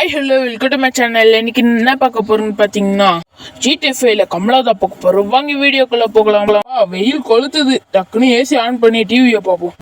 Hi hello welcome to my channel. இன்னைக்கு என்ன பார்க்க போறோம்னு பார்த்தீங்கன்னா GTA 5ல கமலா தான் பார்க்க போறோம். வாங்கி வீடியோக்குள்ள போகலாம். வெயில் கொளுத்துது, டக்குன்னு ஏசி ஆன் பண்ணி டிவியை பார்ப்போம்.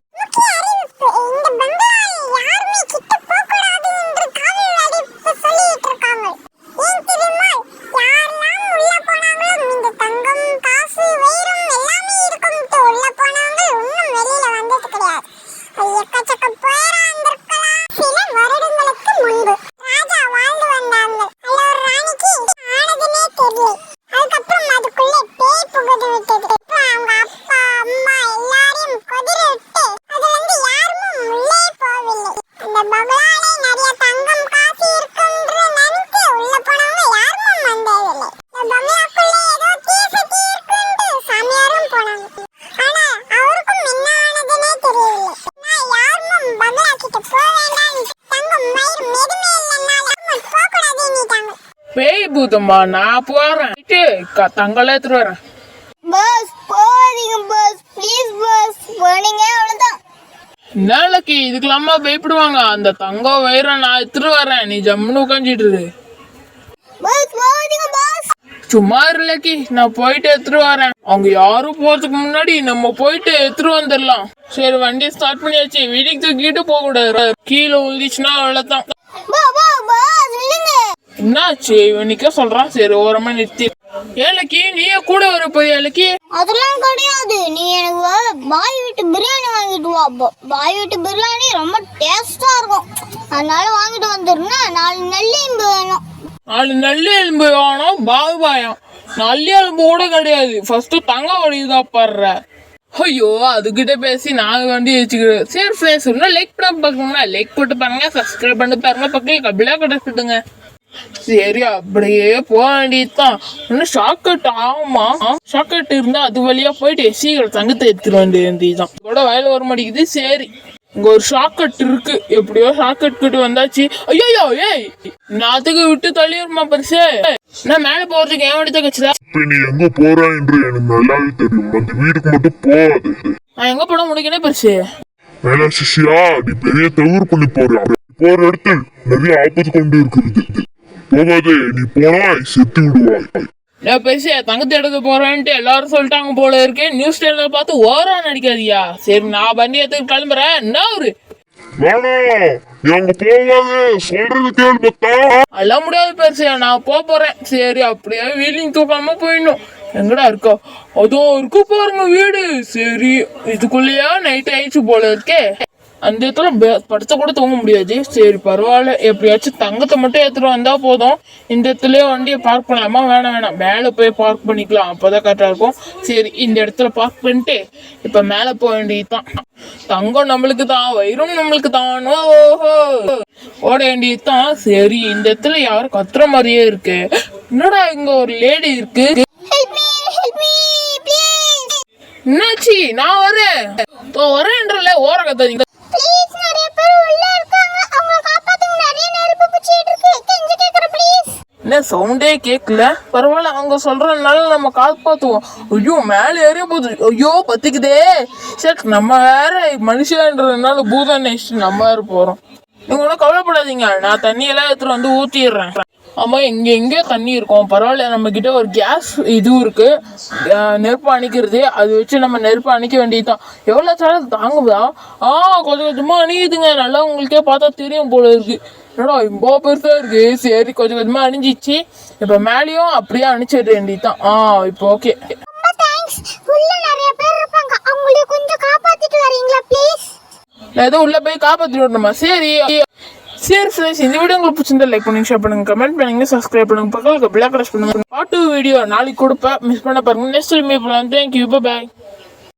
பேய் பூதம்மா, நான் போறேன். தங்கல எடுத்துட்டு வரேன். நாளைக்கு இதுக்கெல்லாமா பயப்படுவாங்க? அந்த தங்கம் வைரம் நான் எடுத்துட்டு வரேன், நீ ஜம்முன்னு உட்காந்துட்டு இரு. சும்மா இருலக்கி, நான் போயிட்டு எடுத்துட்டு வரேன். அவங்க யாரும் போறதுக்கு முன்னாடி நம்ம போயிட்டு எடுத்துட்டு வந்துடலாம். சரி, வண்டியை ஸ்டார்ட் பண்ணியாச்சு. வீட்டுக்கு தூக்கிட்டு போக கூடாது, கீழே விழுந்துச்சுன்னா அவ்வளவுதான். என்னாச்சு இவனிக்க சொல்றான்? சரி, ஓரமா நிறுத்தி. ஏலக்கி, நீயே கூட வர போய். ஏலக்கி, அதெல்லாம் கிடையாது. நீ எனக்கு பாய் வீட்டு பிரியாணி வாங்கிட்டு வா. பாய் வீட்டு பிரியாணி ரொம்ப டேஸ்டா இருக்கும், அதனால வாங்கிட்டு வந்துருந்தேன். 4 நல்லி எலும்பு வேணும். 4 நல்லி எலும்பு வேணும்? பாயம் நல்லி எலும்பு கூட கிடையாது. ஃபர்ஸ்ட் தங்க வழிதான் பாடுற. ஐயோ, அதுகிட்ட பேசி நாங்க வண்டி வச்சுக்கிறோம். சரி ஃப்ரெண்ட்ஸ், இன்னும் லைக் பண்ண பாக்கணும்னா லைக் போட்டு பாருங்க, சப்ஸ்கிரைப் பண்ணி பாருங்க, பக்கம் கபிலா கிடைச்சிட்டுங்க. சரி, அப்படியே போக வேண்டியதுதான். இன்னும் ஷாக்கெட் ஆகுமா? ஷாக்கெட் இருந்தா அது வழியா போயிட்டு சீக்கிரம் தங்கத்தை எடுத்துட வேண்டியதுதான். கூட வயல வர மாட்டேங்குது. சரி, இங்க ஒரு ஷாக்கெட் இருக்கு. எப்படியோ ஷாக்கெட் கிட்ட வந்தாச்சு. ஐயோ, ஏய், நாத்துக்கு விட்டு தள்ளிடுமா பரிசு. நான் மேல போறதுக்கு என் வண்டி தகச்சுதா. நீ எங்க போற என்று எனக்கு நல்லாவே தெரியும். அந்த வீட்டுக்கு மட்டும் போகாது. நான் எங்க போட முடிக்கணும் பரிசு? வேணா சிஷியா, நீ பெரிய தவறு பண்ணி போற இடத்தில் நிறைய ஆபத்து கொண்டு இருக்கிறது. போகாதே, நீ போனா செத்து விடுவாய். நான் பேச தங்கத்தை எடுக்க போறேன்ட்டு எல்லாரும் சொல்லிட்டாங்க போல இருக்கு. நியூஸ் சேனல பார்த்து ஓரா நடிக்காதியா. சரி, நான் வண்டி எடுத்து கிளம்புறேன். என்ன ஒரு எல்லாம் முடியாது பெருசு, நான் போறேன். சரி, அப்படியே வீலிங் தூக்காம போயிடணும். எங்கடா இருக்கோ? அதோ இருக்கு பாருங்க வீடு. சரி, இதுக்குள்ளேயா நைட் ஆயிடுச்சு போல இருக்கே. அந்த இடத்துல படுத்த கூட தூங்க முடியாது. சரி, பரவாயில்ல, எப்படியாச்சும் தங்கத்தை மட்டும் எடுத்துட்டு வந்தா போதும். இந்த இடத்துலயே வண்டியை பார்க் பண்ணலாமா? வேணாம், மேலே போய் பார்க் பண்ணிக்கலாம், அப்போதான் கரெக்டா இருக்கும். சரி, இந்த இடத்துல பார்க் பண்ணிட்டு இப்ப மேலே போக வேண்டியதுதான். தங்கம் நம்மளுக்கு தான், வயிறும் நம்மளுக்கு தான். ஓஹோ, ஓட வேண்டியதுதான். சரி, இந்த இடத்துல யாரும் கத்துற மாதிரியே இருக்கு. என்னடா இங்க ஒரு லேடி இருக்கு. என்னாச்சு? நான் வரேன்றல ஓர கத்தாதீங்க. என்ன சவுண்டே கேட்கல? பரவாயில்ல, அவங்க சொல்றதுனால நம்ம காப்பாத்துவோம். ஐயோ, மேலே ஏறிய போகுது. ஐயோ, பத்திக்குதே. சரி, நம்ம வேற மனுஷன்றதுனால பூதம் நெக்ஸ்ட் நம்ம வேற போறோம். நீங்க ஒன்றும் கவலைப்படாதீங்க, நான் தண்ணியெல்லாம் எடுத்துட்டு வந்து ஊத்திடுறேன். ஆமா, எங்கே தண்ணி இருக்கும். பரவாயில்ல, நம்ம கிட்ட ஒரு கேஸ் இதுவும் இருக்கு, நெருப்பு அணிக்கிறது. அது வச்சு நம்ம நெருப்பு அணிக்க வேண்டியதுதான். எவ்வளோ சாலம் தாங்குதா? கொஞ்சம் கொஞ்சமா அணியுதுங்க. நல்லா உங்களுக்கே பார்த்தா தெரியும் போல இருக்கு. என்னடா இவ்வளோ பெருசா இருக்கு. சரி, கொஞ்சம் கொஞ்சமா அணிஞ்சிச்சு. இப்ப மேலேயும் அப்படியே அணிச்சிட வேண்டியதுதான். இப்போ ஓகே. நான் ஏதோ உள்ள போய் காப்பாத்திட்டு வரணுமா? சரி ஃப்ரெண்ட்ஸ், இந்த வீடியோ உங்களுக்கு பிடிச்சிருந்தா லைக் பண்ணுங்க, ஷேர் பண்ணுங்க, கமெண்ட் பண்ணுங்க, சப்ஸ்கிரைப் பண்ணுங்க, பக்கத்துக்கு பிளாக் பிரஸ் பண்ணுங்க. பார்ட் 2 வீடியோ நாளைக்கு கொடுப்பேன், மிஸ் பண்ண பாருங்க. நெக்ஸ்ட் மீட் பண்ணலாம். Thank you, by.